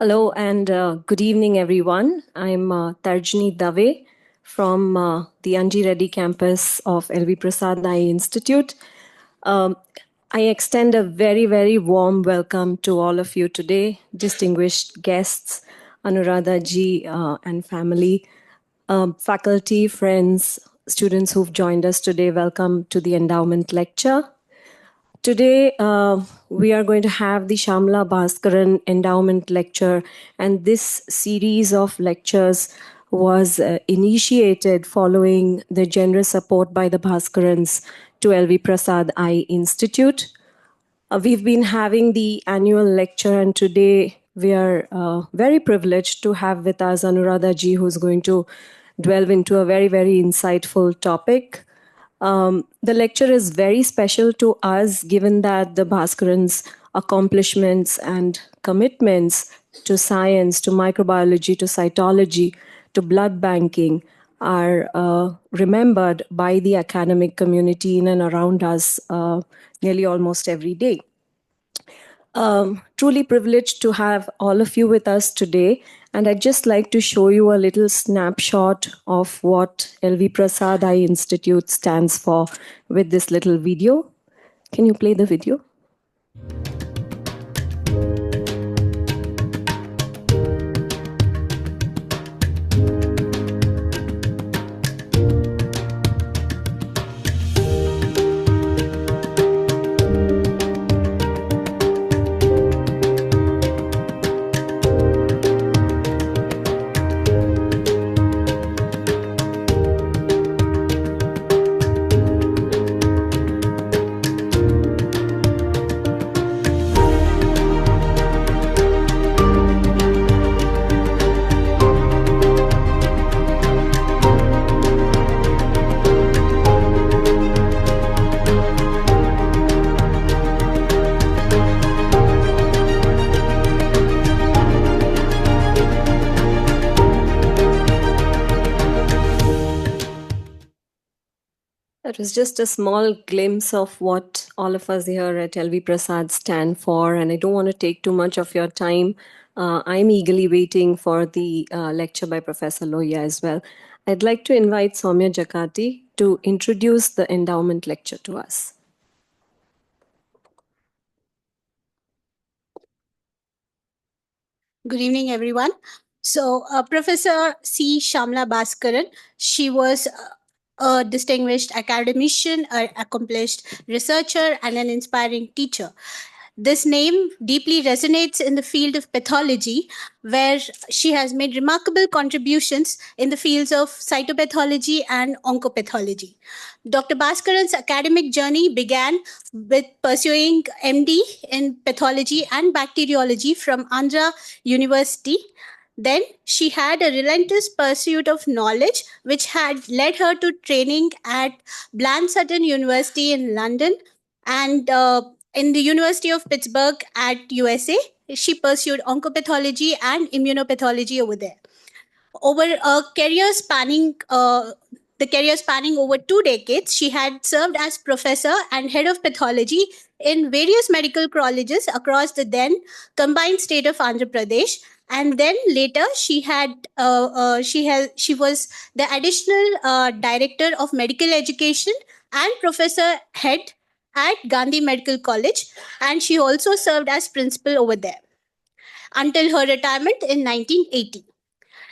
Hello and good evening, everyone. I'm Tarjini Dave from the Anji Reddy campus of LV Prasad Eye Institute. Um, I extend a very, very warm welcome to all of you today, distinguished guests, Anuradha ji and family, faculty, friends, students who've joined us today. Welcome to the Endowment Lecture. Today, we are going to have the Syamala Bhaskaran Endowment Lecture, and this series of lectures was initiated following the generous support by the Bhaskarans to LV Prasad Eye Institute. We've been having the annual lecture, and today we are very privileged to have with us Anuradha ji, who's going to delve into a very, very insightful topic. The lecture is very special to us given that the Bhaskarans' accomplishments and commitments to science, to microbiology, to cytology, to blood banking are remembered by the academic community in and around us nearly almost every day. Truly privileged to have all of you with us today. And I'd just like to show you a little snapshot of what LV Prasad Eye Institute stands for with this little video. Can you play the video? That was just a small glimpse of what all of us here at LV Prasad stand for, and I don't want to take too much of your time. I'm eagerly waiting for the lecture by Professor Loya as well. I'd like to invite Soumya Jakati to introduce the endowment lecture to us. Good evening, everyone. So, Professor C. Syamala Bhaskaran, she was a distinguished academician, an accomplished researcher, and an inspiring teacher. This name deeply resonates in the field of pathology, where she has made remarkable contributions in the fields of cytopathology and oncopathology. Dr. Bhaskaran's academic journey began with pursuing MD in pathology and bacteriology from Andhra University. Then she had a relentless pursuit of knowledge, which had led her to training at Bland Sutton University in London and in the University of Pittsburgh at USA. She pursued oncopathology and immunopathology over there. Over a career spanning the career spanning over 2 decades, she had served as professor and head of pathology in various medical colleges across the then combined state of Andhra Pradesh. And then later, she was the additional director of medical education and professor head at Gandhi Medical College, and she also served as principal over there until her retirement in 1980.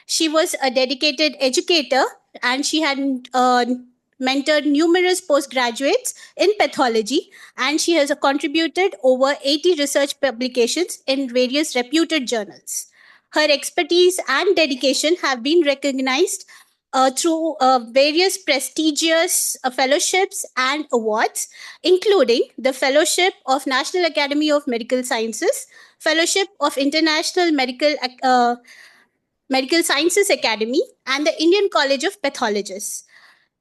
She was a dedicated educator and she had mentored numerous postgraduates in pathology, and she has contributed over 80 research publications in various reputed journals. Her expertise and dedication have been recognized through various prestigious fellowships and awards, including the Fellowship of National Academy of Medical Sciences, Fellowship of International Medical Sciences Academy, and the Indian College of Pathologists.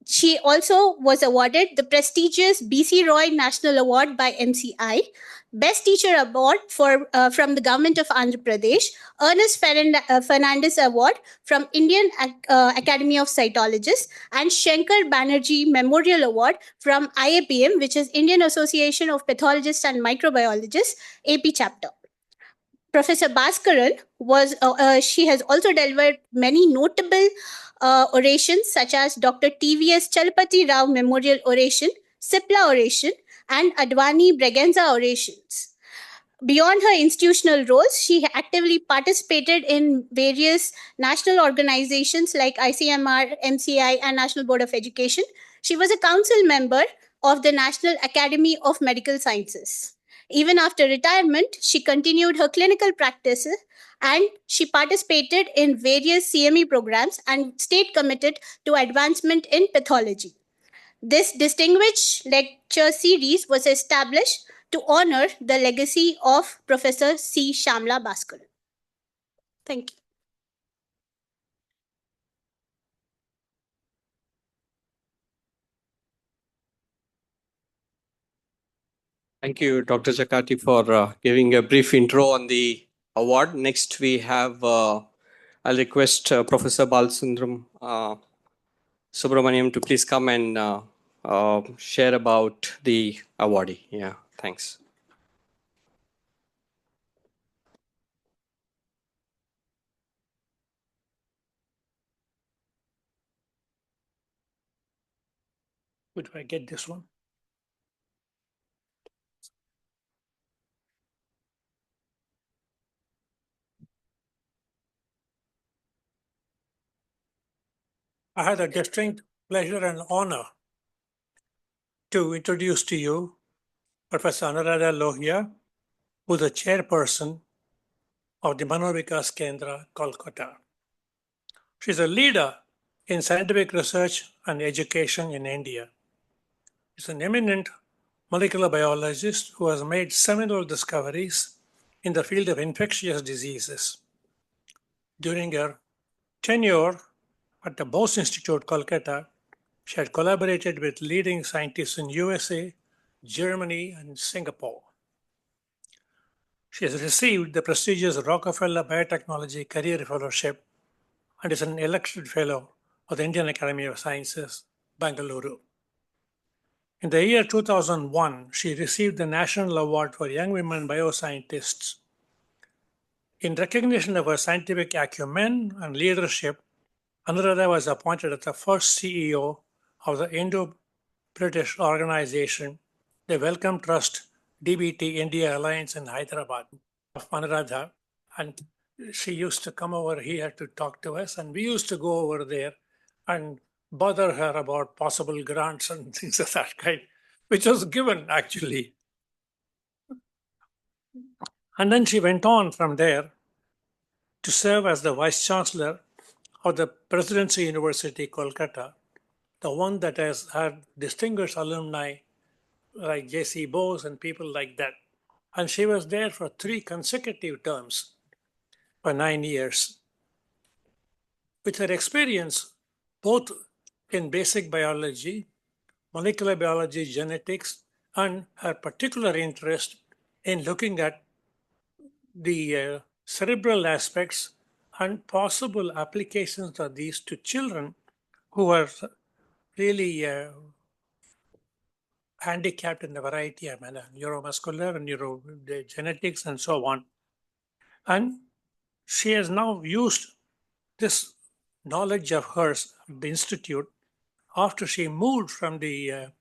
She also was awarded the prestigious BC Roy National Award by MCI, Best Teacher Award from the Government of Andhra Pradesh, Ernest Fernandez Award from Indian Academy of Cytologists, and Shankar Banerjee Memorial Award from IAPM, which is Indian Association of Pathologists and Microbiologists, AP chapter. Professor Bhaskaran she has also delivered many notable orations such as Dr. TVS Chalpati Rao Memorial Oration, Sipla Oration, and Advani Braganza Orations. Beyond her institutional roles, she actively participated in various national organizations like ICMR, MCI, and National Board of Education. She was a council member of the National Academy of Medical Sciences. Even after retirement, she continued her clinical practices and she participated in various CME programs and stayed committed to advancement in pathology. This distinguished lecture series was established to honor the legacy of Professor C. Syamala Bhaskaran. Thank you. Thank you, Dr. Chakati, for giving a brief intro on the award. Next, we have, I'll request Professor Balsundram Subramaniam to please come and share about the awardee. Yeah, thanks. Where do I get this one? I had a distinct pleasure and honor to introduce to you Professor Anuradha Lohia, who is the chairperson of the Manovikas Kendra, Kolkata. She's a leader in scientific research and education in India. She's an eminent molecular biologist who has made seminal discoveries in the field of infectious diseases. During her tenure at the Bose Institute, Kolkata, she had collaborated with leading scientists in USA, Germany, and Singapore. She has received the prestigious Rockefeller Biotechnology Career Fellowship and is an elected fellow of the Indian Academy of Sciences, Bangalore. In the year 2001, she received the National Award for Young Women Bioscientists. In recognition of her scientific acumen and leadership, Anuradha was appointed as the first CEO of the Indo-British organization, the Wellcome Trust DBT India Alliance in Hyderabad of Anuradha. And she used to come over here to talk to us, and we used to go over there and bother her about possible grants and things of that kind, which was given actually. And then she went on from there to serve as the Vice Chancellor of the Presidency University, Kolkata, the one that has had distinguished alumni like J.C. Bose and people like that. And she was there for 3 consecutive terms for 9 years. With her experience both in basic biology, molecular biology, genetics, and her particular interest in looking at the cerebral aspects and possible applications of these to children who are really handicapped in a variety of manner, neuromuscular and neurogenetics and so on. And she has now used this knowledge of hers at the institute. After she moved from the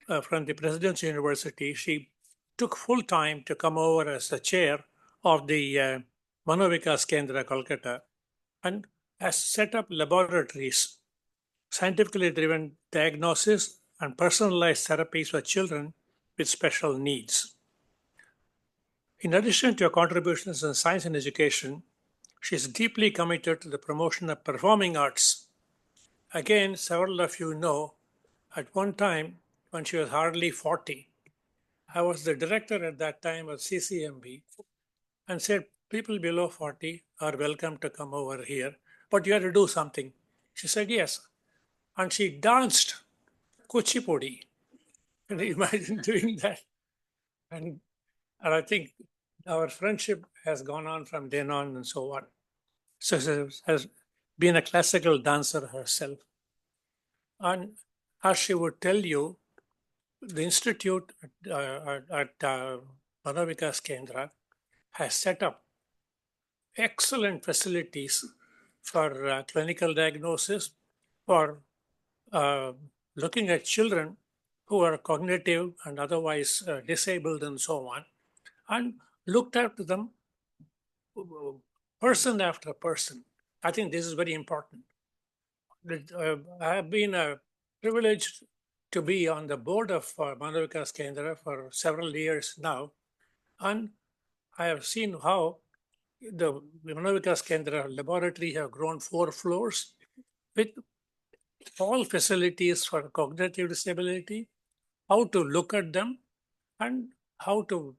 Presidency University, she took full time to come over as the chair of the Manovikas Kendra, Kolkata, and has set up laboratories, scientifically driven diagnosis and personalized therapies for children with special needs. In addition to her contributions in science and education, she is deeply committed to the promotion of performing arts. Again, several of you know, at one time, when she was hardly 40, I was the director at that time of CCMB and said, people below 40 are welcome to come over here, but you have to do something. She said, yes. And she danced kuchipudi. Can you imagine doing that? And I think our friendship has gone on from then on and so on. So she has been a classical dancer herself. And as she would tell you, the institute at Manovikas Kendra has set up excellent facilities for clinical diagnosis, for looking at children who are cognitive and otherwise disabled and so on, and looked after them person after person. I think this is very important. I have been privileged to be on the board of Manovikas Kendra for several years now, and I have seen how the Manovikas Kendra laboratory have grown 4 floors with all facilities for cognitive disability, how to look at them, and how to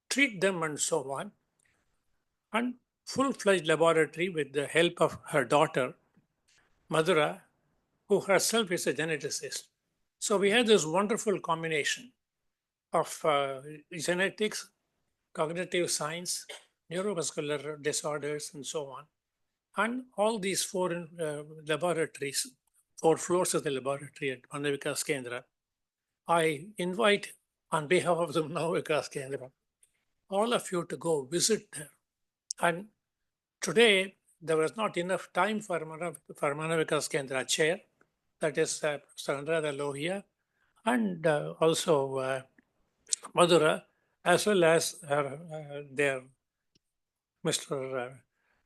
treat them and so on. And full-fledged laboratory with the help of her daughter, Madhura, who herself is a geneticist. So we had this wonderful combination of genetics, cognitive science, neurovascular disorders, and so on. And all these 4 laboratories, 4 floors of the laboratory at Manovikas Kendra, I invite on behalf of the Manovikas Kendra, all of you to go visit there. And today, there was not enough time for Manovikas Kendra chair, that is Sandra Lohia, and also Madhura, as well as their Mr.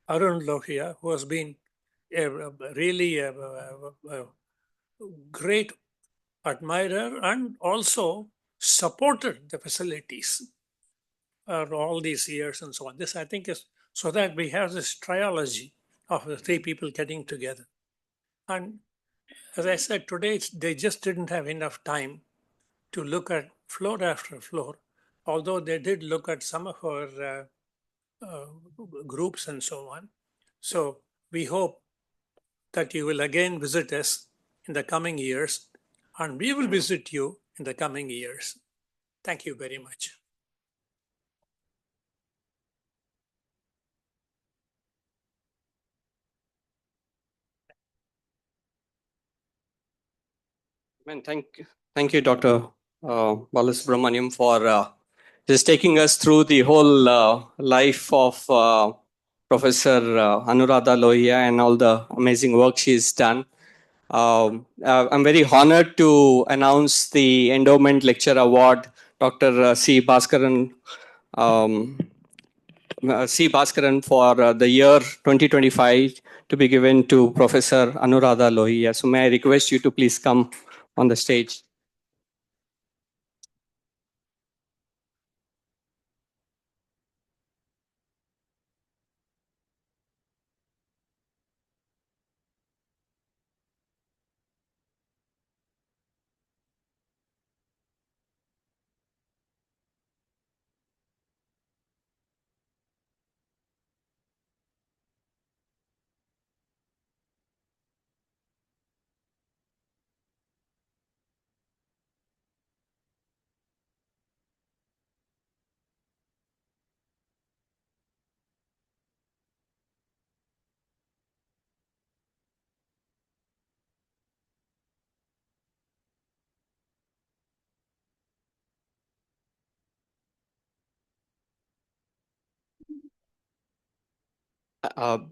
Arun Lohia, who has been really a great admirer and also supported the facilities all these years and so on. This, I think, is so that we have this triology of the 3 people getting together. And as I said, today they just didn't have enough time to look at floor after floor, although they did look at some of our groups and so on. So we hope that you will again visit us in the coming years, and we will visit you in the coming years. Thank you very much. Thank you, Dr. Balasubramaniam, for just taking us through the whole life of Professor Anuradha Lohia and all the amazing work she's done. I'm very honored to announce the Endowment Lecture Award, Dr. C. Bhaskaran for the year 2025 to be given to Professor Anuradha Lohia. So may I request you to please come on the stage.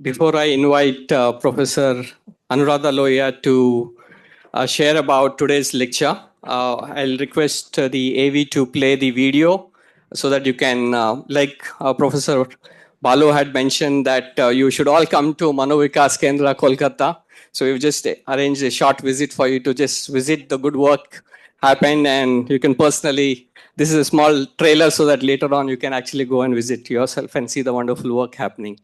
Before I invite Professor Anuradha Lohia to share about today's lecture, I'll request the AV to play the video so that you can, like Professor Balu had mentioned, that you should all come to Manovikas Kendra, Kolkata. So we've just arranged a short visit for you to just visit the good work happened, and you can personally, this is a small trailer so that later on you can actually go and visit yourself and see the wonderful work happening.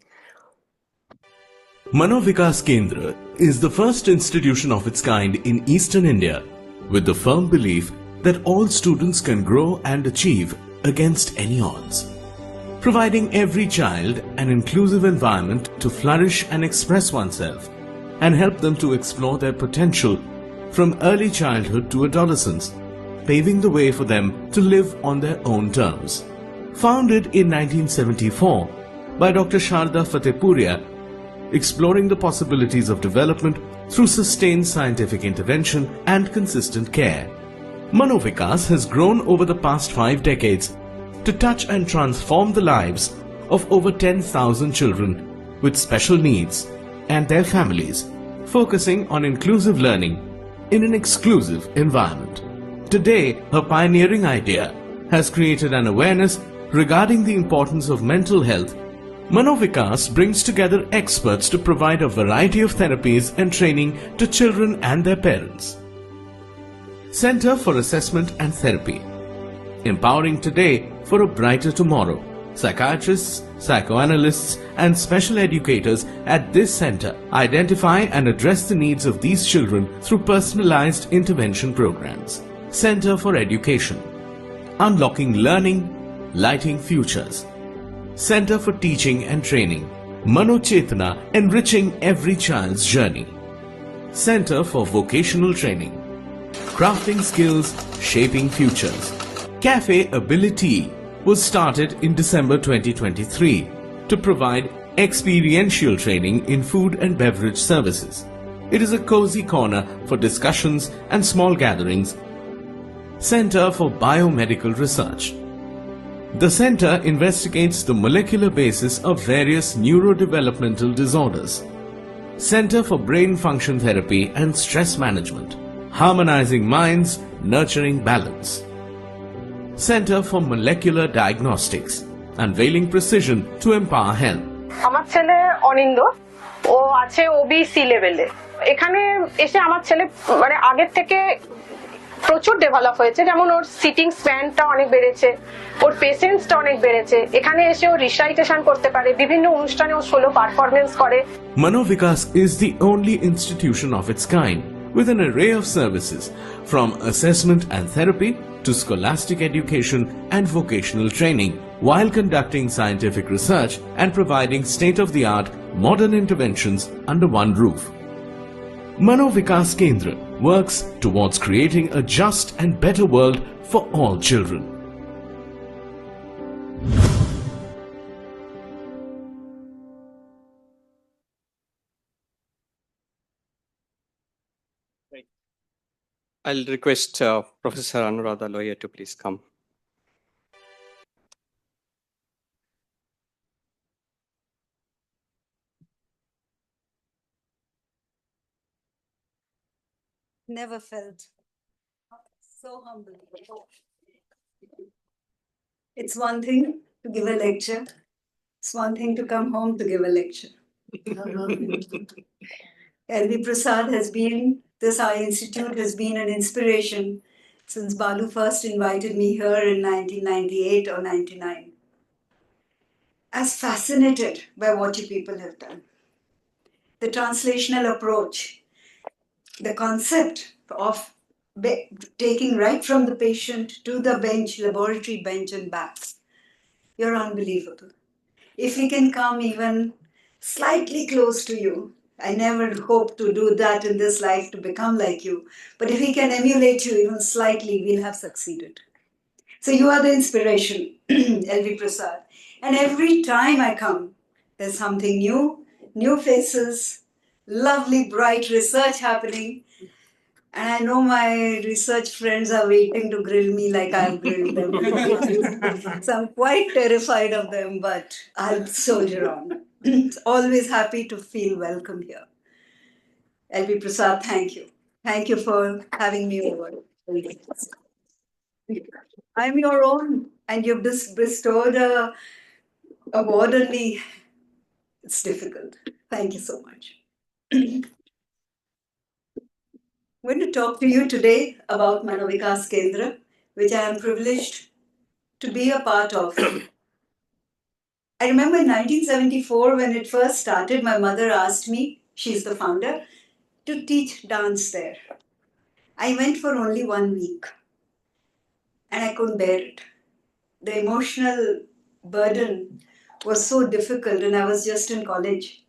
Manovikas Kendra is the first institution of its kind in Eastern India, with the firm belief that all students can grow and achieve against any odds, providing every child an inclusive environment to flourish and express oneself, and help them to explore their potential from early childhood to adolescence, paving the way for them to live on their own terms. Founded in 1974 by Dr. Sharda Fatehpuria, exploring the possibilities of development through sustained scientific intervention and consistent care, Manovikas has grown over the past 5 decades to touch and transform the lives of over 10,000 children with special needs and their families, focusing on inclusive learning in an exclusive environment. Today, her pioneering idea has created an awareness regarding the importance of mental health. Manovikas brings together experts to provide a variety of therapies and training to children and their parents. Center for Assessment and Therapy, empowering today for a brighter tomorrow. Psychiatrists, psychoanalysts and special educators at this center identify and address the needs of these children through personalized intervention programs. Center for Education, unlocking learning, lighting futures. Center for Teaching and Training, Mano Chetna, enriching every child's journey. Center for Vocational Training, crafting skills, shaping futures. Cafe Ability was started in December 2023 to provide experiential training in food and beverage services. It is a cozy corner for discussions and small gatherings. Center for Biomedical Research. The center investigates the molecular basis of various neurodevelopmental disorders. Center for Brain Function Therapy and Stress Management, harmonizing minds, nurturing balance. Center for Molecular Diagnostics, unveiling precision to empower health. আমার ছেলে অনিন্দ, ও আছে OBC লেভেলে। এখানে এসে আমার ছেলে মানে আগের থেকে প্রচুর ডেভেলপ হয়েছে, যেমন ওর সিটিং স্প্যানটা অনেক বেড়েছে, ওর পেশেন্সটা অনেক বেড়েছে। এখানে এসে ও রিসাইটেশন করতে পারে, বিভিন্ন অনুষ্ঠানে ও সোলো পারফরমেন্স করে। Manovikas is the only institution of its kind with an array of services from assessment and therapy to scholastic education and vocational training, while conducting scientific research and providing state-of-the-art modern interventions under one roof. Manovikas Kendra works towards creating a just and better world for all children. I'll request Professor Anuradha Lohia to please come. Never felt so humble. It's one thing to give a lecture. It's one thing to come home to give a lecture. LV Prasad has been, this our institute has been an inspiration since Balu first invited me here in 1998 or 99. As fascinated by what you people have done. The translational approach, the concept of taking right from the patient to the bench, laboratory bench and back. You're unbelievable. If we can come even slightly close to you, I never hope to do that in this life to become like you, but if we can emulate you even slightly, we'll have succeeded. So you are the inspiration, LV Prasad. And every time I come, there's something new, new faces, lovely, bright research happening. And I know my research friends are waiting to grill me like I'll grill them. So I'm quite terrified of them, but I'll soldier on. Always happy to feel welcome here. LV Prasad, thank you. Thank you for having me over. I'm your own, and you've just bestowed a award on me. It's difficult. Thank you so much. I'm going to talk to you today about Manovikas Kendra, which I am privileged to be a part of. I remember in 1974, when it first started, my mother asked me, she's the founder, to teach dance there. I went for only 1 week and I couldn't bear it. The emotional burden was so difficult and I was just in college.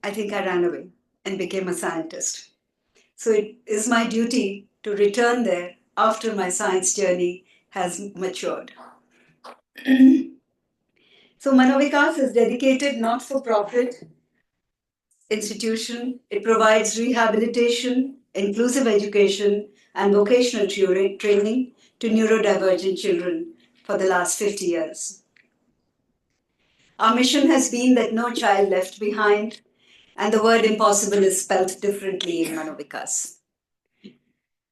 I think I ran away and became a scientist. So it is my duty to return there after my science journey has matured. So Manovikas is dedicated not-for-profit institution. It provides rehabilitation, inclusive education, and vocational training to neurodivergent children for the last 50 years. Our mission has been that no child left behind, and the word impossible is spelt differently in Manovikas.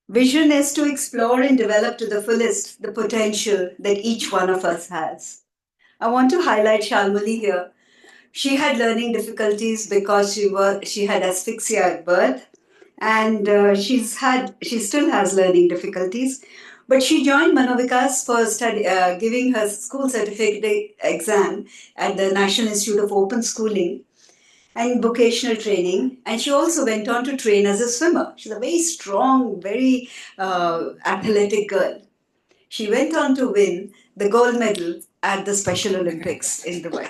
Vision is to explore and develop to the fullest the potential that each one of us has. I want to highlight Shalmali here. She had learning difficulties because she had asphyxia at birth, and she still has learning difficulties. But she joined Manovikas for giving her school certificate exam at the National Institute of Open Schooling and vocational training. And she also went on to train as a swimmer. She's a very strong, very athletic girl. She went on to win the gold medal at the Special Olympics in Dubai.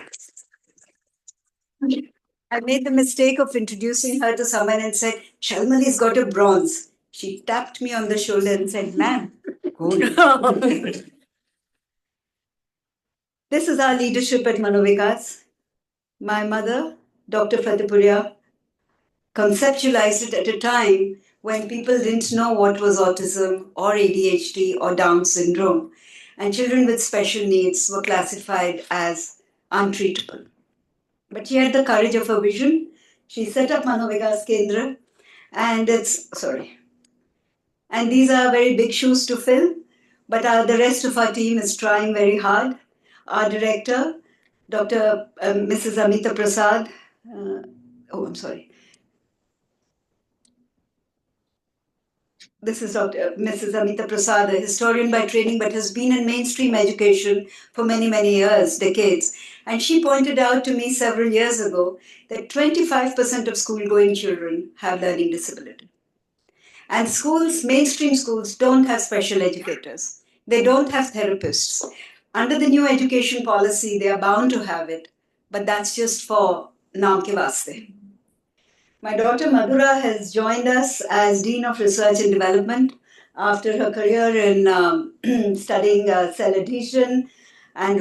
I made the mistake of introducing her to someone and said, Shalmali's got a bronze. She tapped me on the shoulder and said, ma'am, gold. This is our leadership at Manovikas. My mother, Dr. Fatehpuria, conceptualized it at a time when people didn't know what was autism or ADHD or Down syndrome, and children with special needs were classified as untreatable. But she had the courage of her vision. She set up Manovikas Kendra, and these are very big shoes to fill, but the rest of our team is trying very hard. Our director, Dr. Mrs. Amita Prasad, This is Dr. Mrs. Amita Prasad, a historian by training, but has been in mainstream education for many, many years, decades. And she pointed out to me several years ago that 25% of school-going children have learning disability. And schools, mainstream schools, don't have special educators. They don't have therapists. Under the new education policy, they are bound to have it, but that's just for naam ke vaste. My daughter Madhura has joined us as Dean of Research and Development after her career in studying cell adhesion and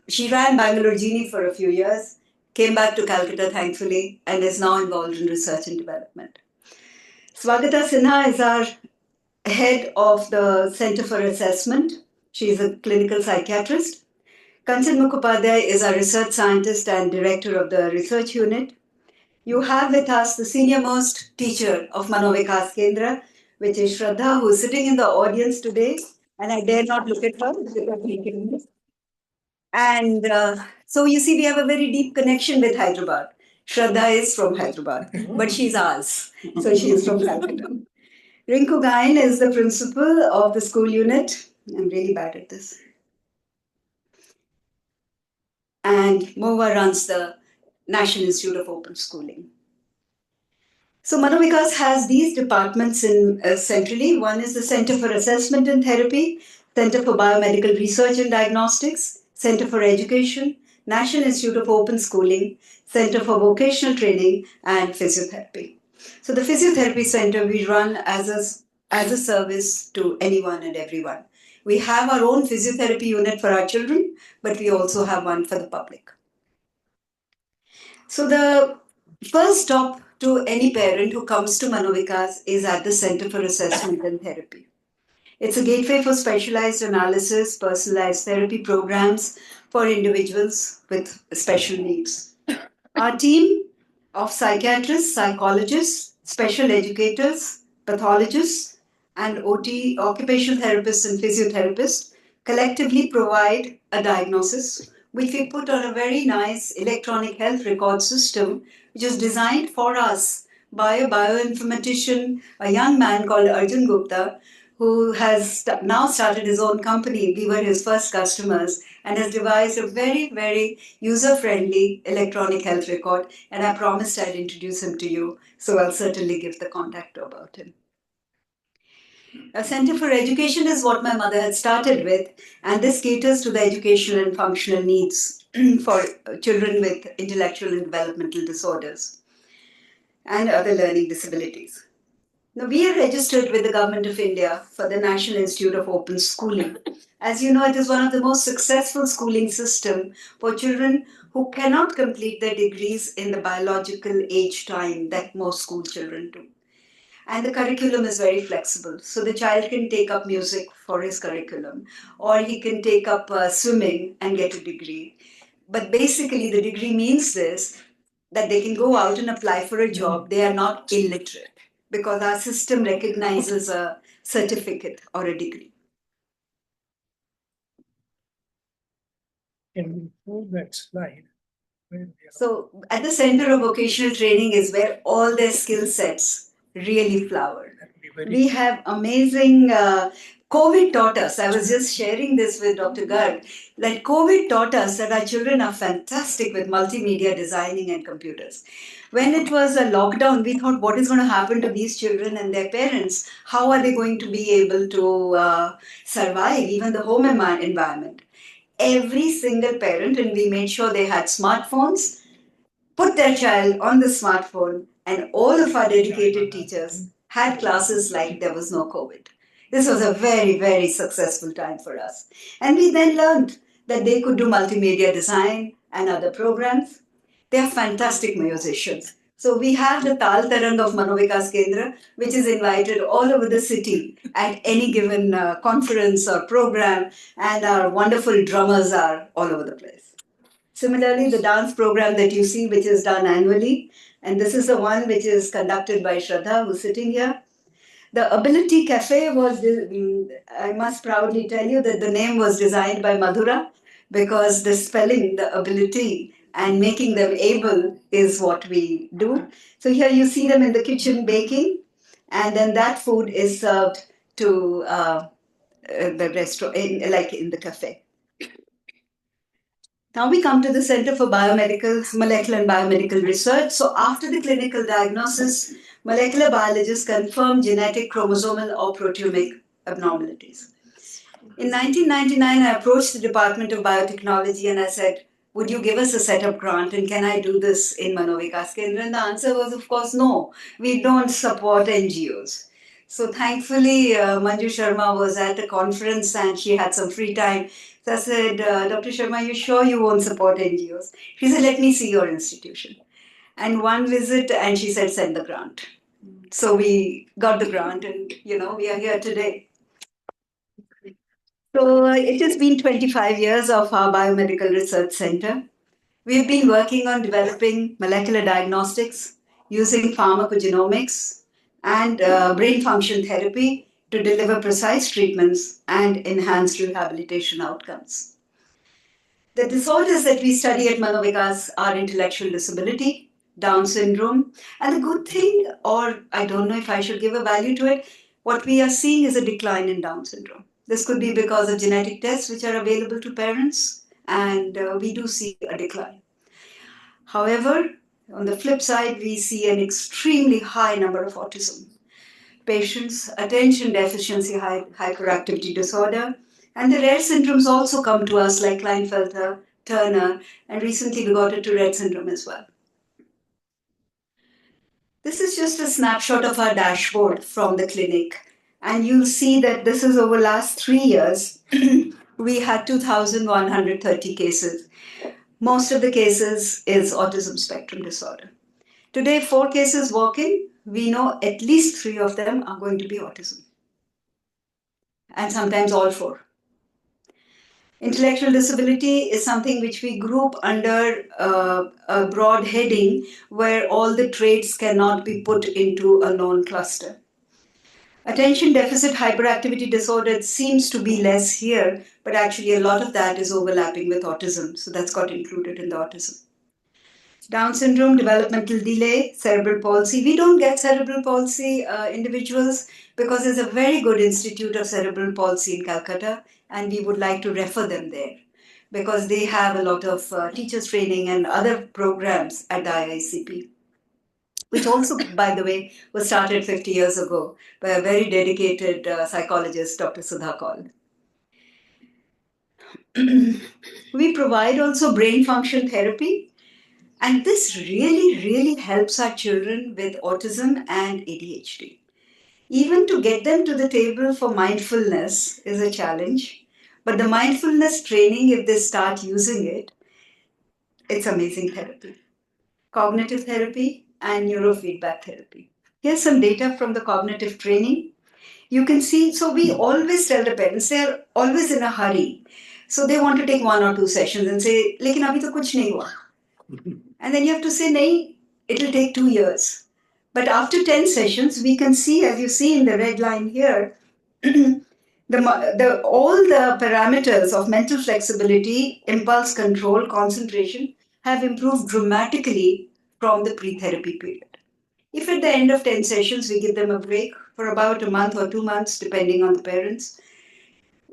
she ran Bangalore Genie for a few years, came back to Calcutta thankfully, and is now involved in research and development. Swagata Sinha is our head of the Center for Assessment. She is a clinical psychiatrist. Kanchan Mukhopadhyay is our research scientist and director of the research unit. You have with us the senior most teacher of Manovikas Kendra, which is Shraddha, who is sitting in the audience today, and I dare not look at her. And so you see, we have a very deep connection with Hyderabad. Shraddha is from Hyderabad, but she's ours, so she is from Calcutta. Rinku Gain is the principal of the school unit. I'm really bad at this. And Mova runs the National Institute of Open Schooling. So Manovikas has these departments centrally. One is the Center for Assessment and Therapy, Center for Biomedical Research and Diagnostics, Center for Education, National Institute of Open Schooling, Center for Vocational Training, and Physiotherapy. So the Physiotherapy Center we run as a service to anyone and everyone. We have our own physiotherapy unit for our children, but we also have one for the public. So the first stop to any parent who comes to Manovikas is at the Center for Assessment and Therapy. It's a gateway for specialized analysis, personalized therapy programs for individuals with special needs. Our team of psychiatrists, psychologists, special educators, pathologists, and OT, occupational therapists and physiotherapists collectively provide a diagnosis which we put on a very nice electronic health record system, which is designed for us by a bioinformatician, a young man called Arjun Gupta, who has now started his own company. We were his first customers, and has devised a very, very user-friendly electronic health record. And I promised I'd introduce him to you, so I'll certainly give the contact about him. A Center for Education is what my mother had started with, and this caters to the educational and functional needs for children with intellectual and developmental disorders and other learning disabilities. Now, we are registered with the Government of India for the National Institute of Open Schooling. As you know, it is one of the most successful schooling system for children who cannot complete their degrees in the biological age time that most school children do. And the curriculum is very flexible. So the child can take up music for his curriculum, or he can take up swimming and get a degree. But basically, the degree means this, that they can go out and apply for a job. They are not illiterate because our system recognizes a certificate or a degree. Can we move that slide? So, at the center of vocational training is where all their skill sets really flower. We have amazing. COVID taught us, I was just sharing this with Dr. Garg, that COVID taught us that our children are fantastic with multimedia designing and computers. When it was a lockdown, we thought, what is going to happen to these children and their parents? How are they going to be able to survive even the home environment? Every single parent, and we made sure they had smartphones, put their child on the smartphone, and all of our dedicated teachers had classes like there was no COVID. This was a very, very successful time for us. And we then learned that they could do multimedia design and other programs. They are fantastic musicians. So we have the Tal Tarang of Manovikas Kendra, which is invited all over the city at any given conference or program, and our wonderful drummers are all over the place. Similarly, the dance program that you see, which is done annually, and this is the one which is conducted by Shraddha, who's sitting here. The Ability Cafe was, I must proudly tell you that the name was designed by Madhura, because the spelling, the ability, and making them able is what we do. So here you see them in the kitchen baking, and then that food is served to the restaurant, like in the cafe. Now we come to the Center for Molecular and Biomedical Research. So after the clinical diagnosis, molecular biologists confirm genetic, chromosomal, or proteomic abnormalities. In 1999, I approached the Department of Biotechnology and I said, would you give us a setup grant and can I do this in Manovikas Kendra? And the answer was, of course, no. We don't support NGOs. So thankfully, Manju Sharma was at a conference and she had some free time. So I said, Dr. Sharma, you sure you won't support NGOs? She said, let me see your institution. And one visit, and she said, send the grant. So we got the grant and, we are here today. So it has been 25 years of our Biomedical Research Center. We've been working on developing molecular diagnostics using pharmacogenomics and brain function therapy to deliver precise treatments and enhance rehabilitation outcomes. The disorders that we study at Manovikas are intellectual disability, Down syndrome, and the good thing, or I don't know if I should give a value to it, what we are seeing is a decline in Down syndrome. This could be because of genetic tests which are available to parents, and we do see a decline. However, on the flip side, we see an extremely high number of autism patients, attention deficiency hyperactivity disorder, and the rare syndromes also come to us like Klinefelter, Turner, and recently we got a Tourette syndrome as well. This is just a snapshot of our dashboard from the clinic, and you'll see that this is over last 3 years. We had 2,130 cases. Most of the cases is autism spectrum disorder. Today, 4 cases walk in. We know at least 3 of them are going to be autism. And sometimes all 4. Intellectual disability is something which we group under a broad heading where all the traits cannot be put into a known cluster. Attention deficit hyperactivity disorder seems to be less here, but actually a lot of that is overlapping with autism, so that's got included in the autism. Down syndrome, developmental delay, cerebral palsy. We don't get cerebral palsy individuals because there's a very good institute of cerebral palsy in Calcutta, and we would like to refer them there because they have a lot of teachers training and other programs at the IICP, which also, by the way, was started 50 years ago by a very dedicated psychologist, Dr. Sudha Kaul. We provide also brain function therapy. And this really, really helps our children with autism and ADHD. Even to get them to the table for mindfulness is a challenge. But the mindfulness training, if they start using it, it's amazing therapy. Cognitive therapy and neurofeedback therapy. Here's some data from the cognitive training. You can see, so we always tell the parents, they're always in a hurry. So they want to take 1 or 2 sessions and say, lekin abhi to kuch nahi hua. And then you have to say, nahi, it'll take 2 years. But after 10 sessions, we can see, as you see in the red line here, all the parameters of mental flexibility, impulse control, concentration have improved dramatically from the pre-therapy period. If at the end of 10 sessions we give them a break for about a month or 2 months, depending on the parents,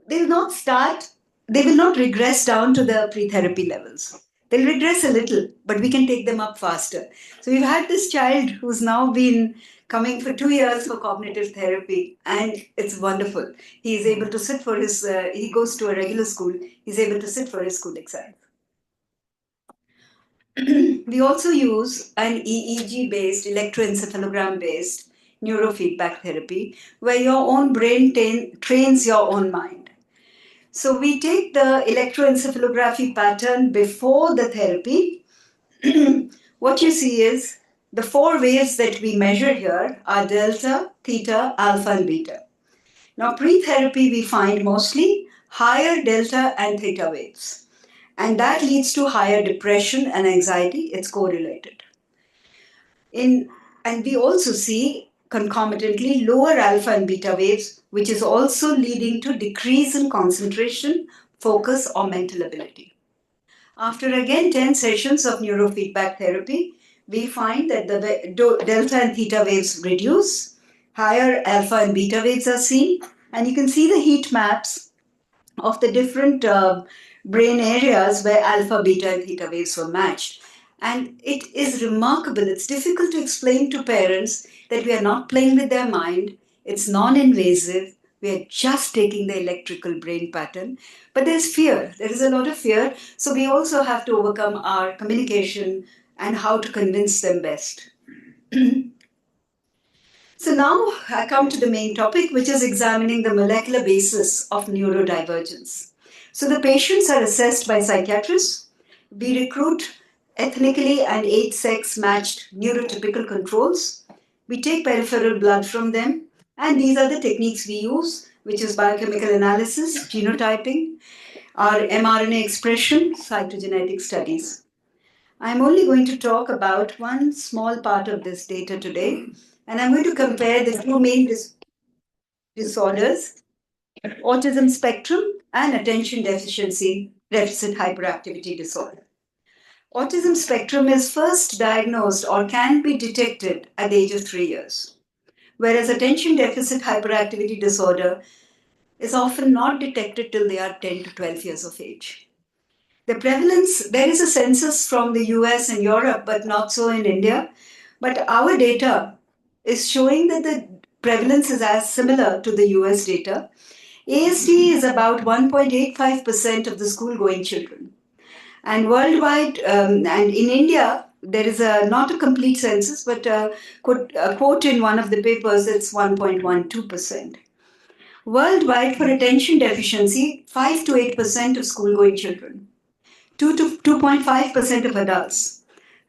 they will not regress down to the pre-therapy levels. They'll regress a little, but we can take them up faster. So we've had this child who's now been coming for 2 years for cognitive therapy, and it's wonderful. He is able to sit for his, he goes to a regular school, he's able to sit for his school exam. We also use an EEG-based, electroencephalogram-based neurofeedback therapy, where your own brain trains your own mind. So we take the electroencephalography pattern before the therapy. What you see is the 4 waves that we measure here are delta, theta, alpha, and beta. Now, pre-therapy, we find mostly higher delta and theta waves. And that leads to higher depression and anxiety. It's correlated. And we also see concomitantly lower alpha and beta waves, which is also leading to decrease in concentration, focus, or mental ability. After again 10 sessions of neurofeedback therapy, we find that the delta and theta waves reduce, higher alpha and beta waves are seen, and you can see the heat maps of the different brain areas where alpha, beta, and theta waves were matched. And it is remarkable. It's difficult to explain to parents that we are not playing with their mind. It's non-invasive. We are just taking the electrical brain pattern. But there's fear. There is a lot of fear. So we also have to overcome our communication and how to convince them best. So now I come to the main topic, which is examining the molecular basis of neurodivergence. So the patients are assessed by psychiatrists. We recruit ethnically and age-sex matched neurotypical controls. We take peripheral blood from them, and these are the techniques we use, which is biochemical analysis, genotyping, our mRNA expression, cytogenetic studies. I'm only going to talk about one small part of this data today, and I'm going to compare the 2 main disorders, autism spectrum and attention deficit hyperactivity disorder. Autism spectrum is first diagnosed or can be detected at the age of 3 years, whereas attention deficit hyperactivity disorder is often not detected till they are 10 to 12 years of age. The prevalence, there is a census from the US and Europe, but not so in India. But our data is showing that the prevalence is as similar to the US data. ASD is about 1.85% of the school-going children. And worldwide, and in India, there is not a complete census, but a quote in one of the papers, it's 1.12%. Worldwide, for attention deficiency, 5 to 8% of school-going children. 2 to 2.5% of adults.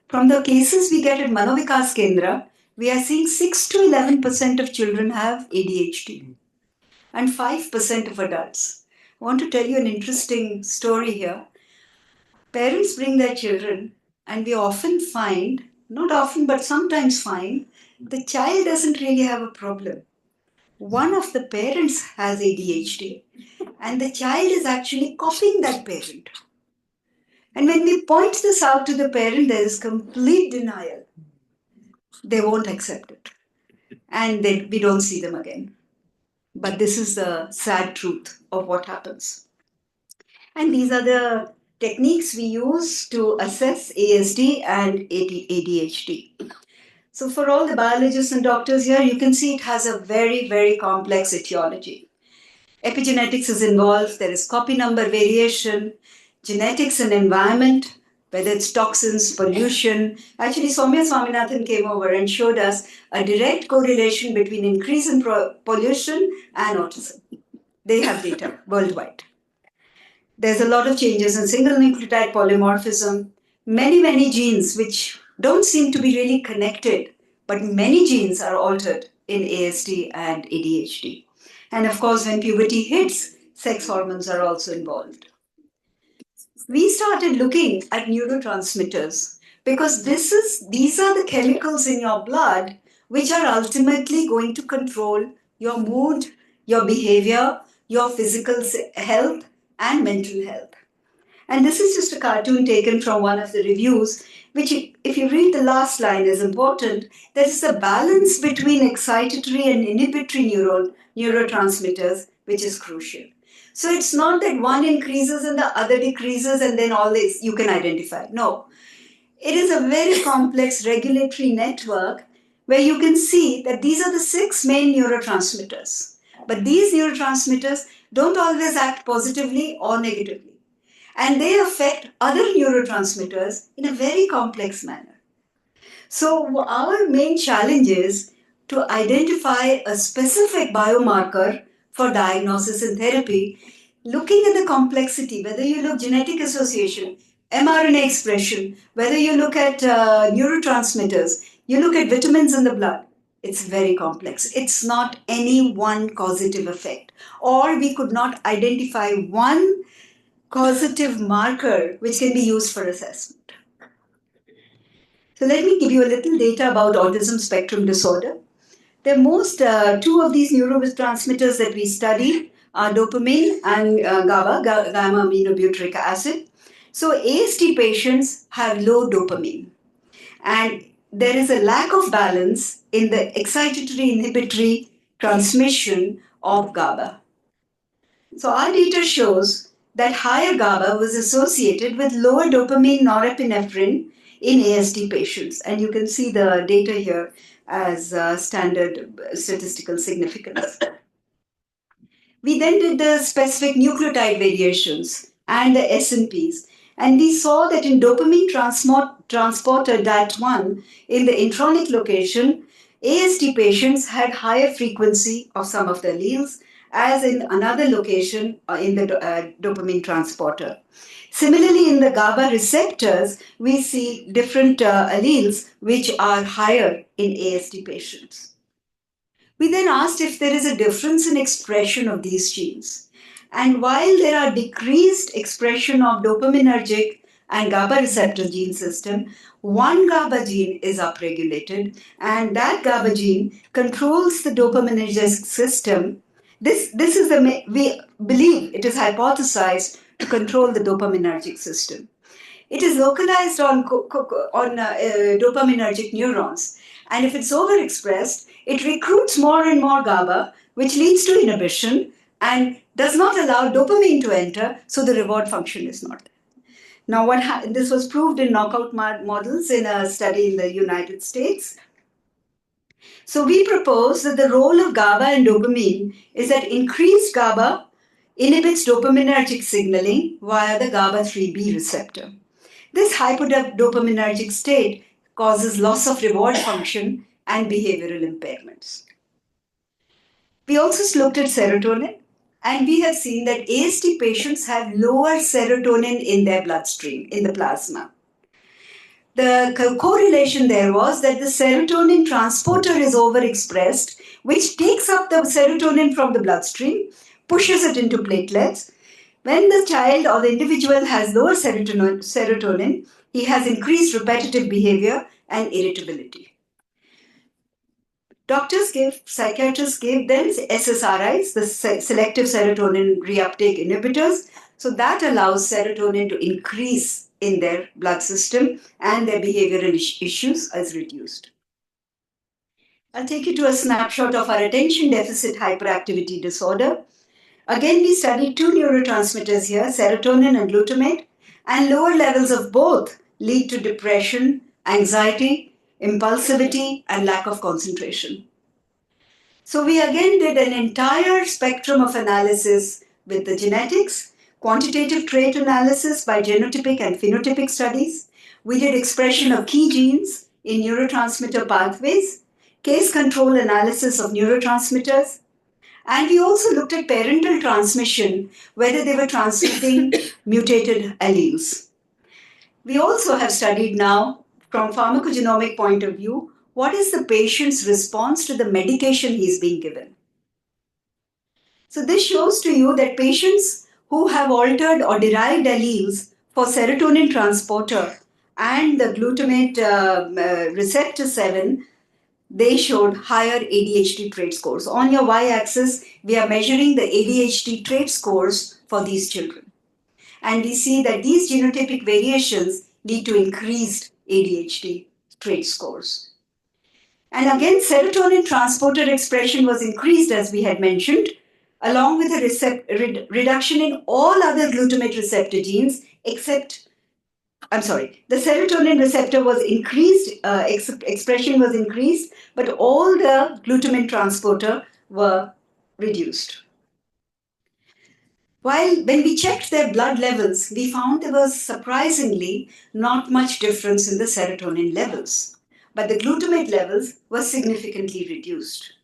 From the cases we get at Manovikas Kendra, we are seeing 6 to 11% of children have ADHD and 5% of adults. I want to tell you an interesting story here. Parents bring their children, and we often find, not often, but sometimes find, the child doesn't really have a problem. One of the parents has ADHD, and the child is actually copying that parent. And when we point this out to the parent, there is complete denial. They won't accept it. And we don't see them again. But this is the sad truth of what happens. And these are the techniques we use to assess ASD and ADHD. So for all the biologists and doctors here, you can see it has a very, very complex etiology. Epigenetics is involved. There is copy number variation, genetics and environment, whether it's toxins, pollution. Actually, Soumya Swaminathan came over and showed us a direct correlation between increase in pollution and autism. They have data worldwide. There's a lot of changes in single nucleotide polymorphism, many genes which don't seem to be really connected, but many genes are altered in ASD and ADHD. And of course, when puberty hits, sex hormones are also involved. We started looking at neurotransmitters because these are the chemicals in your blood which are ultimately going to control your mood, your behavior, your physical health, and mental health. And this is just a cartoon taken from one of the reviews, which, if you read the last line, is important. There is a balance between excitatory and inhibitory neurotransmitters, which is crucial. So it's not that one increases and the other decreases and then all this you can identify. No. It is a very complex regulatory network where you can see that these are the 6 main neurotransmitters. But these neurotransmitters don't always act positively or negatively. And they affect other neurotransmitters in a very complex manner. So our main challenge is to identify a specific biomarker for diagnosis and therapy, looking at the complexity, whether you look genetic association, mRNA expression, whether you look at neurotransmitters, you look at vitamins in the blood. It's very complex. It's not any one causative effect. Or we could not identify one causative marker which can be used for assessment. So let me give you a little data about autism spectrum disorder. The most two of these neurotransmitters that we study are dopamine and GABA, gamma aminobutyric acid. So ASD patients have low dopamine, and there is a lack of balance in the excitatory inhibitory transmission of GABA. So our data shows that higher GABA was associated with lower dopamine norepinephrine in ASD patients. And you can see the data here as standard statistical significance. We then did the specific nucleotide variations and the SNPs. And we saw that in dopamine transporter DAT1 in the intronic location, ASD patients had higher frequency of some of the alleles as in another location in the dopamine transporter. Similarly, in the GABA receptors, we see different alleles which are higher in ASD patients. We then asked if there is a difference in expression of these genes. And while there are decreased expression of dopaminergic and GABA receptor gene system, one GABA gene is upregulated, and that GABA gene controls the dopaminergic system. This is we believe it is hypothesized to control the dopaminergic system. It is localized on dopaminergic neurons, and if it's overexpressed, it recruits more and more GABA, which leads to inhibition and does not allow dopamine to enter, so the reward function is not there. Now, this was proved in knockout models in a study in the United States. So we propose that the role of GABA and dopamine is that increased GABA inhibits dopaminergic signaling via the GABA3B receptor. This hypodopaminergic state causes loss of reward function and behavioral impairments. We also looked at serotonin, and we have seen that ASD patients have lower serotonin in their bloodstream, in the plasma. The correlation there was that the serotonin transporter is overexpressed, which takes up the serotonin from the bloodstream, pushes it into platelets. When the child or the individual has lower serotonin, he has increased repetitive behavior and irritability. Psychiatrists give them SSRIs, the selective serotonin reuptake inhibitors. So that allows serotonin to increase in their blood system and their behavioral issues is reduced. I'll take you to a snapshot of our attention deficit hyperactivity disorder. Again, we studied two neurotransmitters here, serotonin and glutamate, and lower levels of both lead to depression, anxiety, impulsivity, and lack of concentration. So we again did an entire spectrum of analysis with the genetics, quantitative trait analysis by genotypic and phenotypic studies. We did expression of key genes in neurotransmitter pathways, case control analysis of neurotransmitters, and we also looked at parental transmission, whether they were transmitting mutated alleles. We also have studied now, from pharmacogenomic point of view, what is the patient's response to the medication he's being given. So this shows to you that patients who have altered or derived alleles for serotonin transporter and the glutamate receptor 7, they showed higher ADHD trait scores. On your y-axis, we are measuring the ADHD trait scores for these children. And we see that these genotypic variations lead to increased ADHD trait scores. And again, serotonin transporter expression was increased, as we had mentioned, along with a reduction in all other glutamate receptor genes except, the serotonin receptor was increased, expression was increased, but all the glutamate transporter were reduced. When we checked their blood levels, we found there was surprisingly not much difference in the serotonin levels, but the glutamate levels were significantly reduced.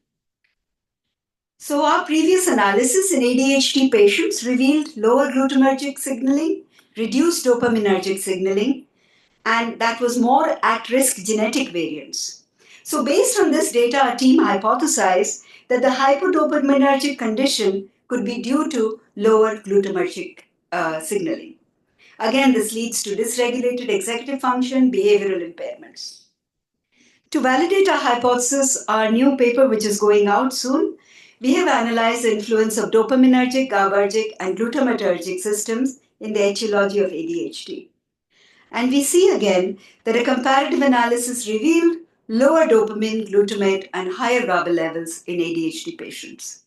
So our previous analysis in ADHD patients revealed lower glutamatergic signaling, reduced dopaminergic signaling, and that was more at-risk genetic variants. So based on this data, our team hypothesized that the hypodopaminergic condition could be due to lower glutamatergic signaling. Again, this leads to dysregulated executive function, behavioral impairments. To validate our hypothesis, our new paper, which is going out soon, we have analyzed the influence of dopaminergic, GABAergic, and glutamatergic systems in the etiology of ADHD. And we see again that a comparative analysis revealed lower dopamine, glutamate, and higher GABA levels in ADHD patients.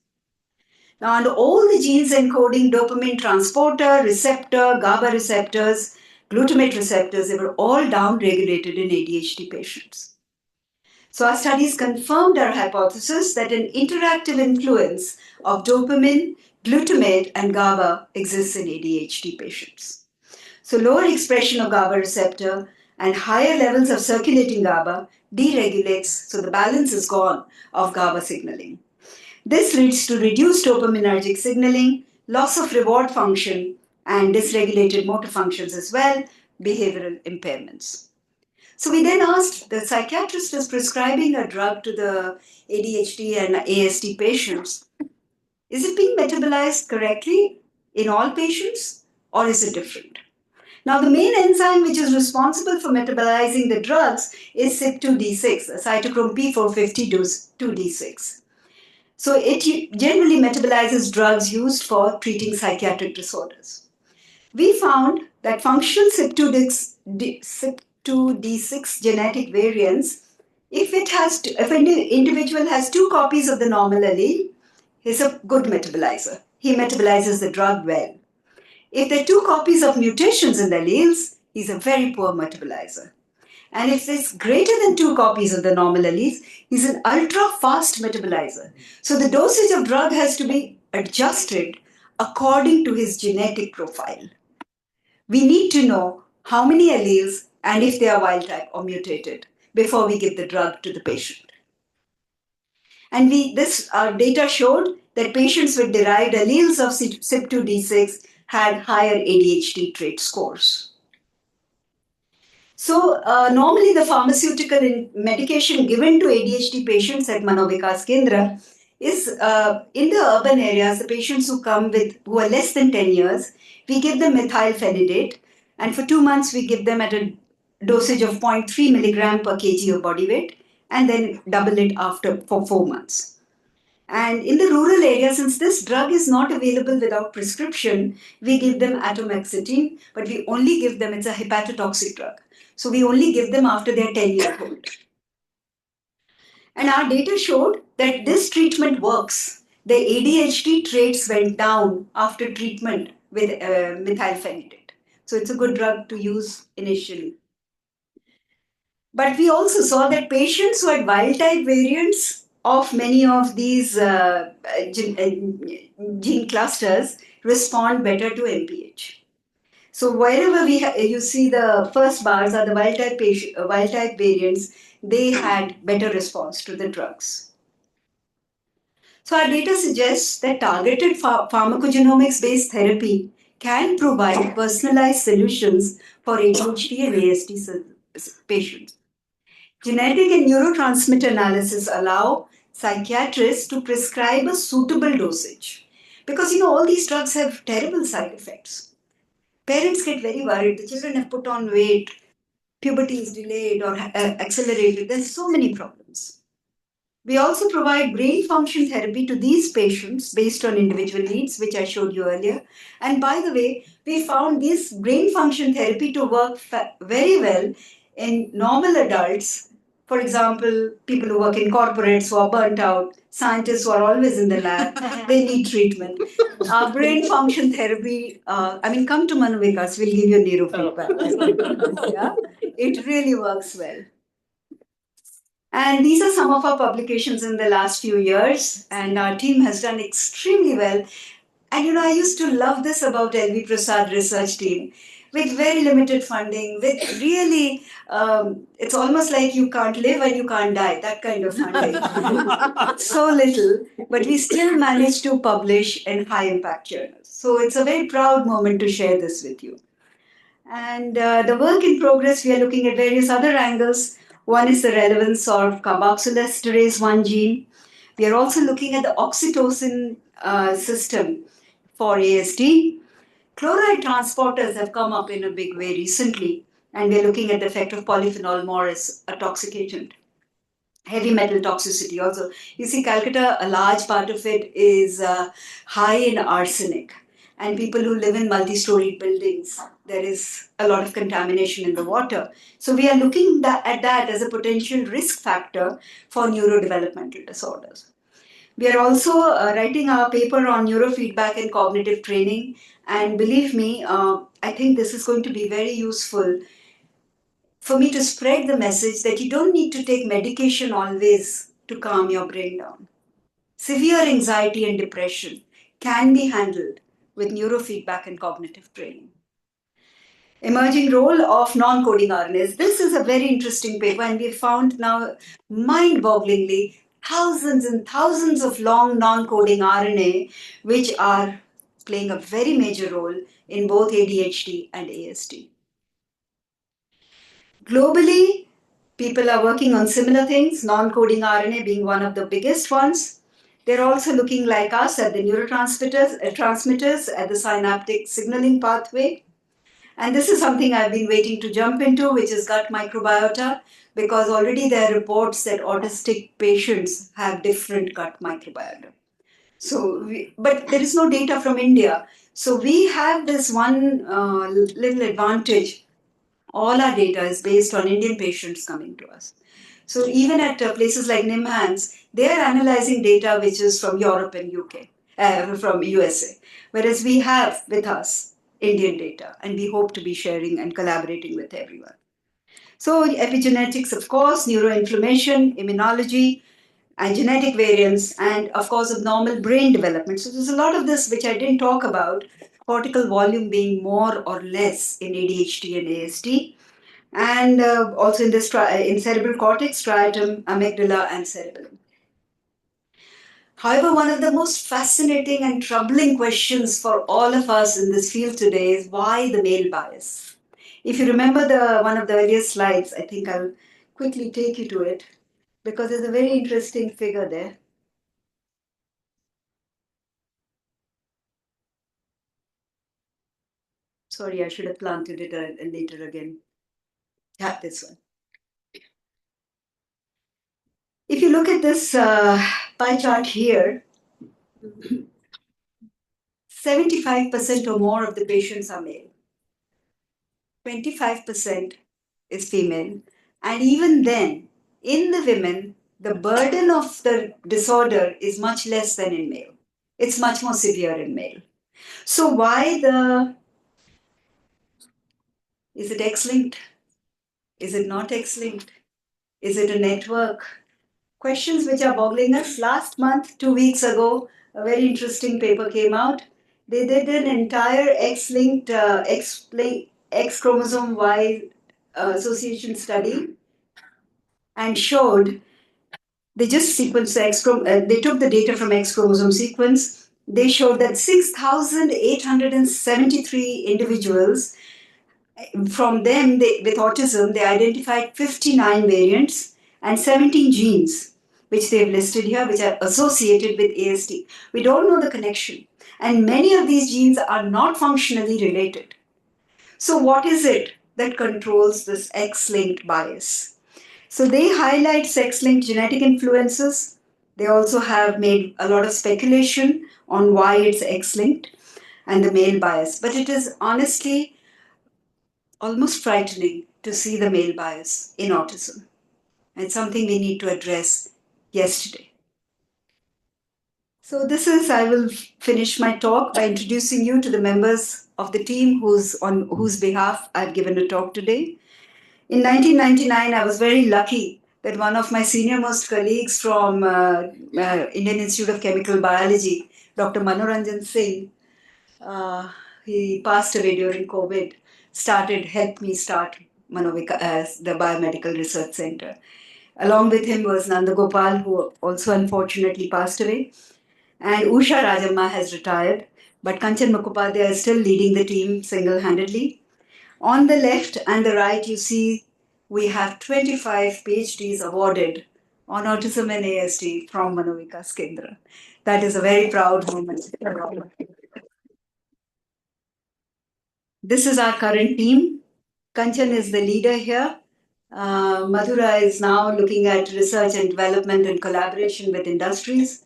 Now, under all the genes encoding dopamine transporter, receptor, GABA receptors, glutamate receptors, they were all downregulated in ADHD patients. So our studies confirmed our hypothesis that an interactive influence of dopamine, glutamate, and GABA exists in ADHD patients. So lower expression of GABA receptor and higher levels of circulating GABA deregulates, so the balance is gone of GABA signaling. This leads to reduced dopaminergic signaling, loss of reward function, and dysregulated motor functions as well, behavioral impairments. So we then asked, the psychiatrist is prescribing a drug to the ADHD and ASD patients. Is it being metabolized correctly in all patients, or is it different? Now, the main enzyme which is responsible for metabolizing the drugs is CYP2D6, a cytochrome P450 2D6. So it generally metabolizes drugs used for treating psychiatric disorders. We found that functional CYP2D6 genetic variants, if an individual has 2 copies of the normal allele, he's a good metabolizer. He metabolizes the drug well. If there are 2 copies of mutations in the alleles, he's a very poor metabolizer. And if there's greater than 2 copies of the normal alleles, he's an ultra-fast metabolizer. So the dosage of drug has to be adjusted according to his genetic profile. We need to know how many alleles and if they are wild type or mutated before we give the drug to the patient. And this data showed that patients with derived alleles of CYP2D6 had higher ADHD trait scores. So normally the pharmaceutical medication given to ADHD patients at Manovikas Kendra is in the urban areas, the patients who are less than 10 years, we give them methylphenidate, and for 2 months we give them at a dosage of 0.3 milligram per kg of body weight, and then double it for 4 months. And in the rural area, since this drug is not available without prescription, we give them atomoxetine, but we only give them, it's a hepatotoxic drug. So we only give them after they're 10 years old. And our data showed that this treatment works. The ADHD traits went down after treatment with methylphenidate. So it's a good drug to use initially. But we also saw that patients who had wild type variants of many of these gene clusters, respond better to NPH. So wherever you see the first bars are the wild type variants, they had better response to the drugs. So our data suggests that targeted pharmacogenomics-based therapy can provide personalized solutions for ADHD and ASD patients. Genetic and neurotransmitter analysis allow psychiatrists to prescribe a suitable dosage. Because all these drugs have terrible side effects. Parents get very worried. The children have put on weight, puberty is delayed or accelerated. There's so many problems. We also provide brain function therapy to these patients based on individual needs, which I showed you earlier. And by the way, we found this brain function therapy to work very well in normal adults. For example, people who work in corporates who are burnt out, scientists who are always in the lab, they need treatment. Brain function therapy, come to Manovikas, we'll give you neurofeedback. Yeah? It really works well. And these are some of our publications in the last few years, and our team has done extremely well. And I used to love this about LV Prasad research team. With very limited funding, with really, it's almost like you can't live and you can't die, that kind of funding. So little, but we still managed to publish in high impact journals. So it's a very proud moment to share this with you. And the work in progress, we are looking at various other angles. One is the relevance of carboxylesterase 1 gene. We are also looking at the oxytocin system for ASD. Chloride transporters have come up in a big way recently, and we are looking at the effect of polyphenol more as a toxic agent. Heavy metal toxicity also. You see, Calcutta, a large part of it is high in arsenic. And people who live in multi-storied buildings, there is a lot of contamination in the water. So we are looking at that as a potential risk factor for neurodevelopmental disorders. We are also writing our paper on neurofeedback and cognitive training. And believe me, I think this is going to be very useful for me to spread the message that you don't need to take medication always to calm your brain down. Severe anxiety and depression can be handled with neurofeedback and cognitive training. Emerging role of non-coding RNAs. This is a very interesting paper, and we found now mind-bogglingly thousands and thousands of long non-coding RNA which are playing a very major role in both ADHD and ASD. Globally, people are working on similar things, non-coding RNA being one of the biggest ones. They're also looking like us at the transmitters at the synaptic signaling pathway. And this is something I've been waiting to jump into, which is gut microbiota, because already there are reports that autistic patients have different gut microbiota. But there is no data from India. So we have this one little advantage. All our data is based on Indian patients coming to us. So even at places like NIMHANS, they are analyzing data which is from Europe and from USA, whereas we have with us Indian data, and we hope to be sharing and collaborating with everyone. So epigenetics, of course, neuroinflammation, immunology, and genetic variants, and of course abnormal brain development. So there's a lot of this which I didn't talk about, cortical volume being more or less in ADHD and ASD, and also in cerebral cortex, striatum, amygdala, and cerebellum. However, one of the most fascinating and troubling questions for all of us in this field today is why the male bias? If you remember one of the earlier slides, I think I'll quickly take you to it, because there's a very interesting figure there. Sorry, I should have planted it later again. Yeah, this one. If you look at this pie chart here, 75% or more of the patients are male. 25% is female. And even then, in the women, the burden of the disorder is much less than in male. It's much more severe in male. So why is it X-linked? Is it not X-linked? Is it a network? Questions which are boggling us. Last month, 2 weeks ago, a very interesting paper came out. They did an entire X-linked, X chromosome Y association study and showed they just sequenced they took the data from X chromosome sequence. They showed that 6,873 individuals, from them with autism, they identified 59 variants and 17 genes, which they've listed here, which are associated with ASD. We don't know the connection. And many of these genes are not functionally related. So, what is it that controls this X linked bias? So they highlight sex-linked genetic influences. They also have made a lot of speculation on why it's X-linked and the male bias. But it is honestly almost frightening to see the male bias in autism. It's something we need to address yesterday. So I will finish my talk by introducing you to the members of the team on whose behalf I've given a talk today. In 1999, I was very lucky that one of my senior most colleagues from Indian Institute of Chemical Biology, Dr. Manoranjan Singh, he passed away during COVID, helped me start Manovika as the Biomedical Research Center. Along with him was Nanda Gopal, who also unfortunately passed away. And Usha Rajamma has retired, but Kanchan Mukhopadhyay is still leading the team single-handedly. On the left and the right, you see we have 25 PhDs awarded on autism and ASD from Manovikas Kendra. That is a very proud moment. This is our current team. Kanchan is the leader here. Madhura is now looking at research and development and collaboration with industries.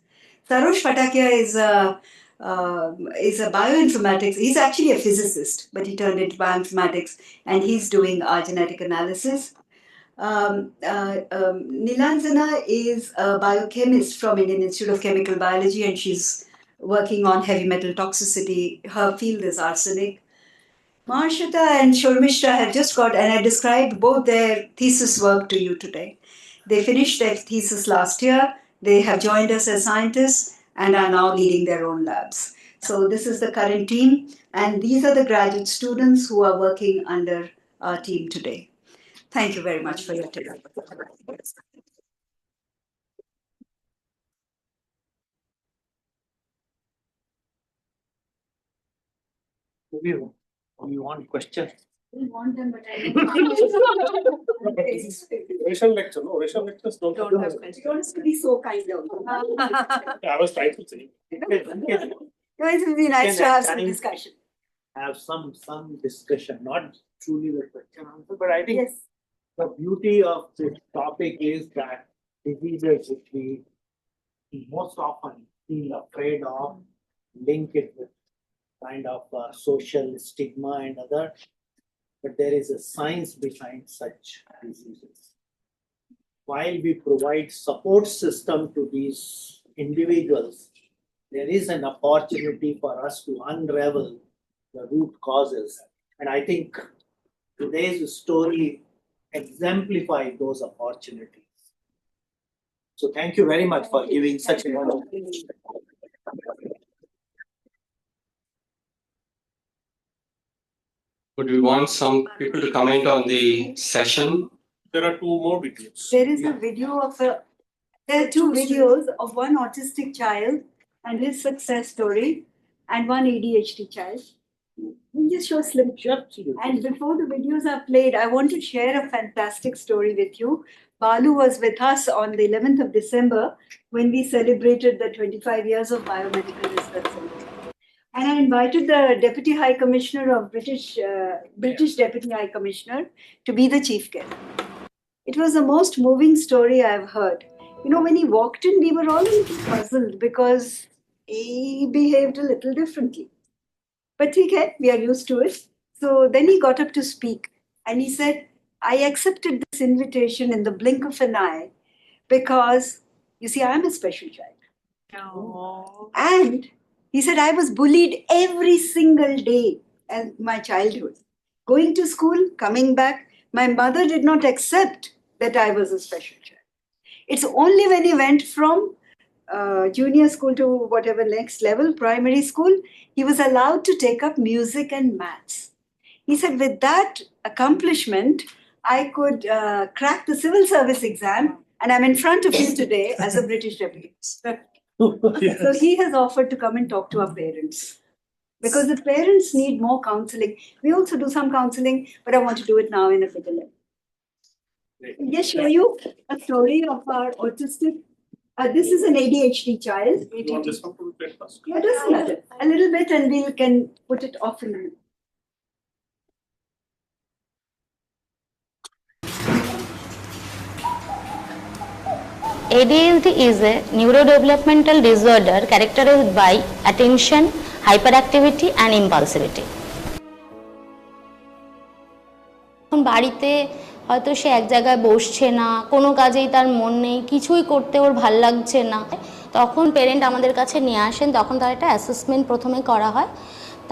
Sarosh Patakia is a bioinformatics. He's actually a physicist, but he turned into bioinformatics, and he's doing our genetic analysis. Nilanjana is a biochemist from Indian Institute of Chemical Biology, and she's working on heavy metal toxicity. Her field is arsenic. Marshita and Shurmishra have just got, and I described both their thesis work to you today. They finished their thesis last year. They have joined us as scientists and are now leading their own labs. So this is the current team, and these are the graduate students who are working under our team today. Thank you very much for your time. You want questions? We want them, but I Racial lecture, no, racial lectures don't don't have questions. You want to be so kind of. I was trying to say. It would be nice to have some discussion. Have some discussion, not truly the question answer, but I think Yes. the beauty of this topic is that diseases which we most often feel afraid of link it with kind of social stigma and other, but there is a science behind such diseases. While we provide support system to these individuals, there is an opportunity for us to unravel the root causes. And I think today's story exemplifies those opportunities. So thank you very much for giving such a wonderful. Would we want some people to comment on the session? There are two more videos. There is a video of there are two videos of one autistic child and his success story, and one ADHD child. We just show slim. And before the videos are played, I want to share a fantastic story with you. Balu was with us on the 11th of December when we celebrated the 25 years of Biomedical Research Center. And I invited the Deputy High Commissioner of British Deputy High Commissioner to be the chief guest. It was the most moving story I've heard. You know, when he walked in, we were all a little puzzled because he behaved a little differently. But we are used to it. So then he got up to speak and he said, I accepted this invitation in the blink of an eye because, you see, I'm a special child. Oh. And he said, I was bullied every single day in my childhood. Going to school, coming back, my mother did not accept that I was a special child. It's only when he went from junior school to whatever next level, primary school, he was allowed to take up music and maths. He said, with that accomplishment, I could crack the civil service exam, and I'm in front of you today as a British deputy. Yes. So he has offered to come and talk to our parents, because the parents need more counseling. We also do some counseling, but I want to do it now in a bigger level. Just show you a story of our autistic. This is an ADHD child. You want this one to be played first? Yeah, doesn't matter. A little bit, and we can put it off in a minute. ADHD is a neurodevelopmental disorder characterized by attention, hyperactivity and impulsivity. বাড়িতে হয়তো সে এক জায়গায় বসছে না, কোনো কাজেই তার মন নেই, কিছুই করতে ওর ভাল লাগছে না, তখন পেরেন্ট আমাদের কাছে নিয়ে আসেন। তখন তার একটা অ্যাসেসমেন্ট প্রথমে করা হয়,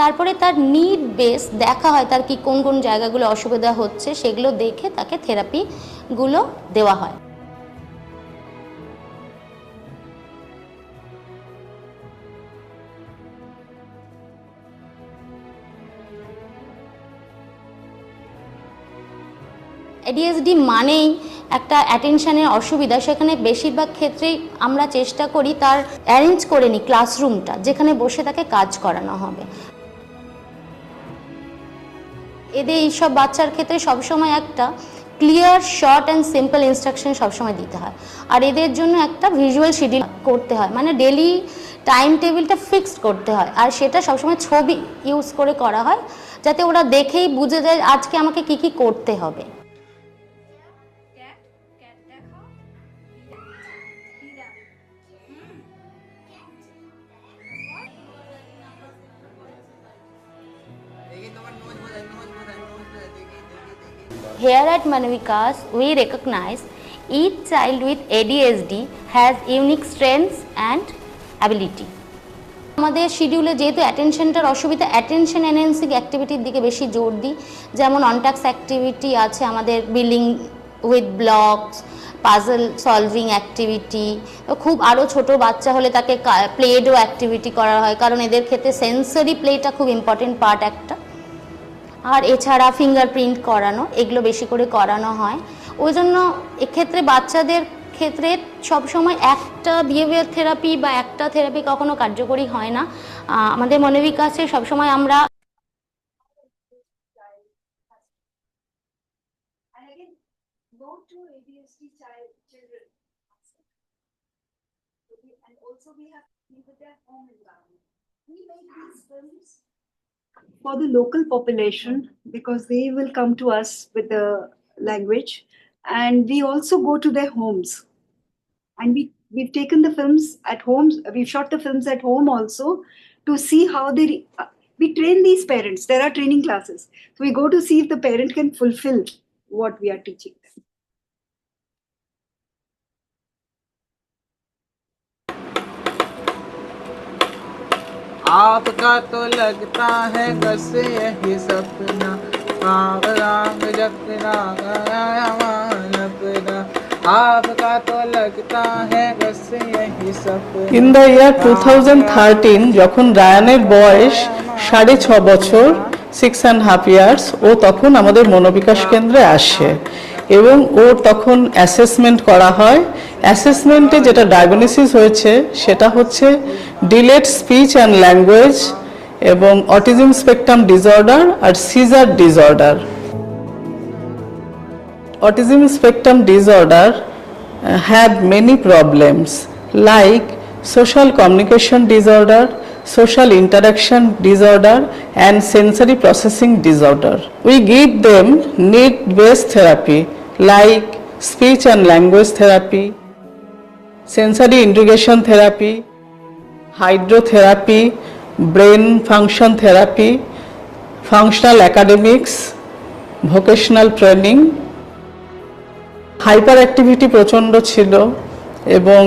তারপরে তার নিড বেস দেখা হয় তার কি কোন কোন জায়গাগুলো অসুবিধা হচ্ছে, সেগুলো দেখে তাকে থেরাপিগুলো দেওয়া হয়। ADHD মানেই একটা অ্যাটেনশনের অসুবিধা, সেখানে বেশিরভাগ ক্ষেত্রেই আমরা চেষ্টা করি তার অ্যারেঞ্জ করে নিই ক্লাসরুমটা, যেখানে বসে তাকে কাজ করানো হবে। এদের এইসব বাচ্চার ক্ষেত্রে সবসময় একটা clear, short and simple instruction সবসময় দিতে হয়, আর এদের জন্য একটা ভিজুয়াল শিডিউল করতে হয়, মানে ডেলি টাইম টেবিলটা ফিক্সড করতে হয়, আর সেটা সবসময় ছবি ইউজ করে করা হয়, যাতে ওরা দেখেই বুঝে যায় আজকে আমাকে কি কি করতে হবে। Here at Manavikas, we recognize each child with ADHD has unique strengths and ability. আমাদের শিডিউলে যেহেতু অ্যাটেনশনটার অসুবিধা, অ্যাটেনশন এনহ্যান্সিং অ্যাক্টিভিটির দিকে বেশি জোর দিই, যেমন অনটাস্ক অ্যাক্টিভিটি আছে আমাদের, building with blocks, puzzle solving activity. খুব আরও ছোট বাচ্চা হলে তাকে প্লে ডো অ্যাক্টিভিটি করা হয়, কারণ এদের ক্ষেত্রে সেন্সরি প্লেটা খুব ইম্পর্টেন্ট পার্ট একটা। আর এছাড়া ফিঙ্গারপ্রিন্ট করানো, এগুলো বেশি করে করানো হয়। ওই জন্য এক্ষেত্রে বাচ্চাদের ক্ষেত্রে সবসময় একটা বিহেভিয়ার থেরাপি বা একটা থেরাপি কখনো কার্যকরী হয় না। আমাদের মনোবিকাশে সবসময় আমরা for the local population, because they will come to us with the language, and we also go to their homes, and we've taken the films at homes, we've shot the films at home also to see how they we train these parents. There are training classes, so we go to see if the parent can fulfill what we are teaching them. आपका तो लगता है बस यही सपना, राग जपना अपना, आपका तो लगता है बस यही सपना। In the year 2013 যখন রায়ানের বয়স 6.5 বছর, 6.5 years, ও তখন আমাদের মনোবিকাশ কেন্দ্রে আসে এবং ওর তখন অ্যাসেসমেন্ট করা হয়। অ্যাসেসমেন্টে যেটা ডায়াগনোসিস হয়েছে সেটা হচ্ছে ডিলেড স্পিচ অ্যান্ড ল্যাঙ্গুয়েজ এবং অটিজম স্পেকট্রাম ডিসঅর্ডার আর seizure disorder. Autism spectrum disorder have many problems like social communication disorder, social interaction disorder and sensory processing disorder. We give them need-based therapy like speech and language therapy, sensory integration therapy, hydrotherapy, brain function therapy, functional academics, vocational training. Hyper activity প্রচণ্ড ছিল এবং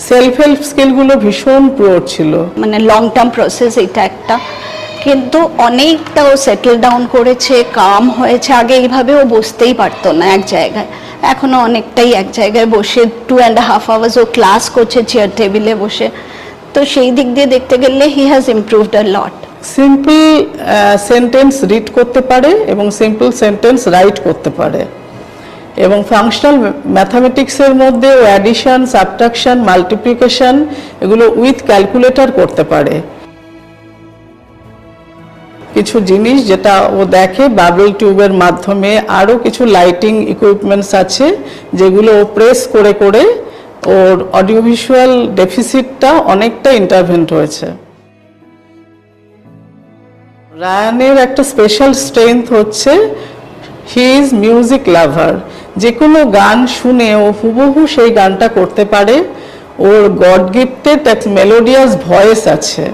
self help স্কিলগুলো ভীষণ poor ছিল। মানে long term process এটা একটা, কিন্তু অনেকটা ও সেটেল ডাউন করেছে, কাম হয়েছে। আগে এইভাবে ও বসতেই পারতো না এক জায়গায়, এখনো অনেকটাই এক জায়গায় বসে 2.5 hours ও ক্লাস করছে চেয়ার টেবিলে বসে। তো সেই দিক দিয়ে দেখতে গেলে he has improved a lot. Simple sentence read করতে পারে এবং সিম্পল সেন্টেন্স রাইট করতে পারে, এবং ফাংশনাল ম্যাথামেটিক্সের মধ্যে অ্যাডিশন, সাবট্রাকশন, মাল্টিপ্লিকেশন এগুলো উইথ ক্যালকুলেটর করতে পারে। কিছু জিনিস যেটা ও দেখে বাবল টিউবের মাধ্যমে, আরও কিছু লাইটিং ইকুইপমেন্টস আছে যেগুলো ও প্রেস করে করে ওর অডিও ভিজুয়াল ডেফিসিটটা অনেকটা ইন্টারভেন্ট হয়েছে। রায়ানের একটা স্পেশাল স্ট্রেংথ হচ্ছে হি ইজ মিউজিক লাভার। যে কোনো গান শুনে ও হুবহু সেই গানটা করতে পারে। ওর গড গিফটেড একটা মেলোডিয়াস ভয়েস আছে,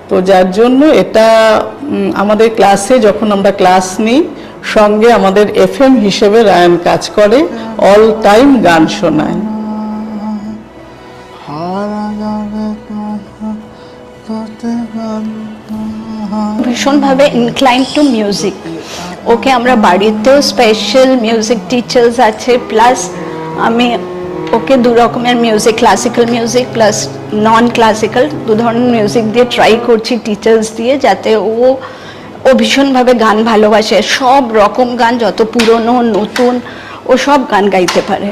তো যার জন্য এটা আমাদের ক্লাসে যখন আমরা ক্লাস নিই সঙ্গে আমাদের FM হিসেবে রায়ান কাজ করে, অল টাইম গান শোনায়। ভীষণভাবে ইনক্লাইন টু মিউজিক। ওকে আমরা বাড়িতেও স্পেশাল মিউজিক টিচার্স আছে, প্লাস আমি ওকে দু রকমের মিউজিক, ক্লাসিক্যাল মিউজিক প্লাস নন ক্লাসিক্যাল, দু ধরনের মিউজিক দিয়ে ট্রাই করছি টিচার্স দিয়ে, যাতে ও ভীষণভাবে গান ভালোবাসে। সব রকম গান, যত পুরনো নতুন, ও সব গান গাইতে পারে।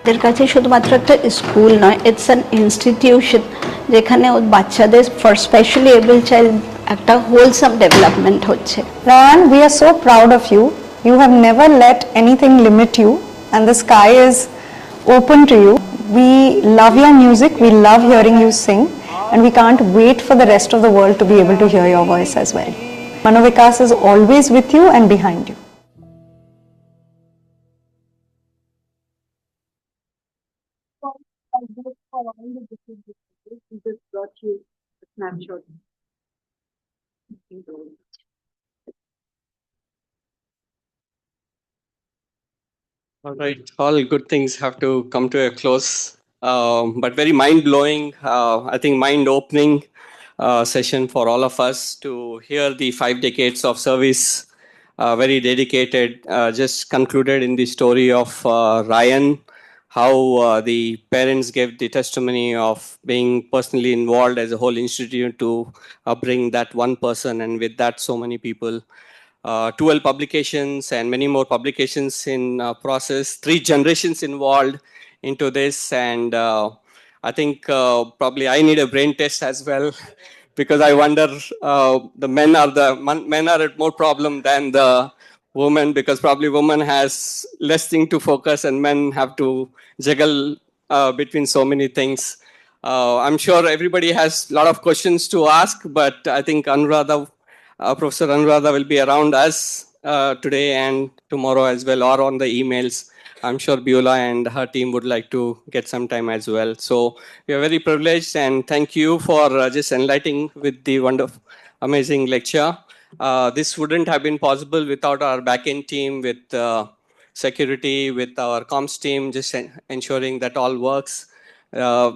ওদের কাছে শুধুমাত্র একটা স্কুল নয়, ইটস অ্যান ইনস্টিটিউশন, যেখানে বাচ্চাদের ফর স্পেশালি এবল চাইল্ড একটা হোলসাম ডেভেলপমেন্ট হচ্ছে। Rayan, we are so proud of you. You have never let anything limit you, and the sky is open to you. We love your music, we love hearing you sing, and we can't wait for the rest of the world to be able to hear your voice as well. Manovikas is always with you and behind you. All right, all good things have to come to a close, but very mind-blowing, I think mind-opening session for all of us to hear the 5 decades of service, very dedicated, just concluded in the story of Ryan, how the parents gave the testimony of being personally involved as a whole institute to bring that one person, and with that so many people. 12 publications and many more publications in process, 3 generations involved into this, and I think probably I need a brain test as well because I wonder the men are at more problem than the women, because probably women has less thing to focus and men have to juggle between so many things. I'm sure everybody has a lot of questions to ask, but I think Anuradha, Professor Anuradha will be around us today and tomorrow as well, or on the emails. I'm sure Beulah and her team would like to get some time as well. So we are very privileged, and thank you for just enlightening with the wonderful, amazing lecture. This wouldn't have been possible without our back-end team with security, with our comms team, just ensuring that all works.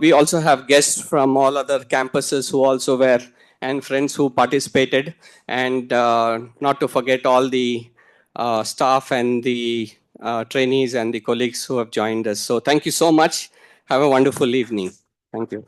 We also have guests from all other campuses who also were, and friends who participated, and not to forget all the staff and the trainees and the colleagues who have joined us. So thank you so much. Have a wonderful evening. Thank you.